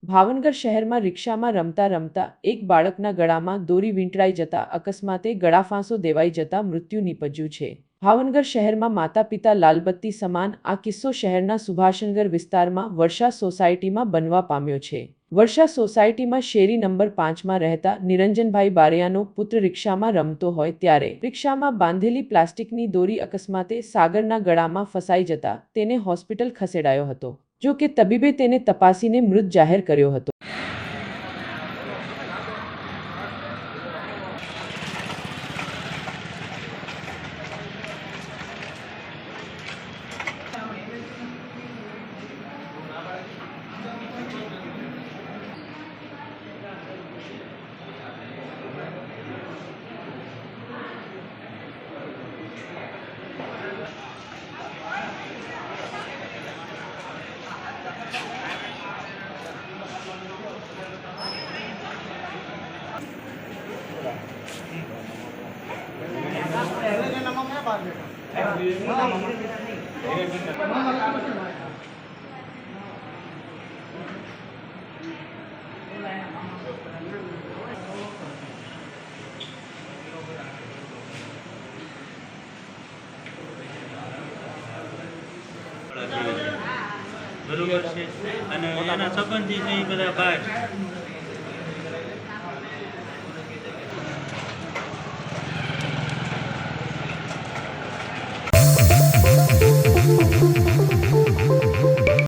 ભાવનગર શહેરમાં રિક્ષામાં રમતા રમતા એક બાળકના ગળામાં દોરી વીંટળાઈ જતા અકસ્માતે ગળાફાંસો દેવાઈ જતા મૃત્યુ નીપજ્યું છે। ભાવનગર શહેરમાં માતા પિતા લાલબત્તી સમાન આ કિસ્સો શહેરના સુભાષનગર વિસ્તારમાં વર્ષા સોસાયટીમાં બનવા પામ્યો છે। વર્ષા સોસાયટીમાં શેરી નંબર 5માં રહેતા નિરંજનભાઈ બારૈયાનો પુત્ર રિક્ષામાં રમતો હોય ત્યારે રિક્ષામાં બાંધેલી પ્લાસ્ટિકની દોરી અકસ્માતે સાગરના ગળામાં ફસાઈ જતા તેને હોસ્પિટલ ખસેડાયો હતો। જો કે તબીબે તેને તપાસીને મૃત જાહેર કર્યો હતો। બરોબર છે અને એના સંબંધી છે એ બધા બહાર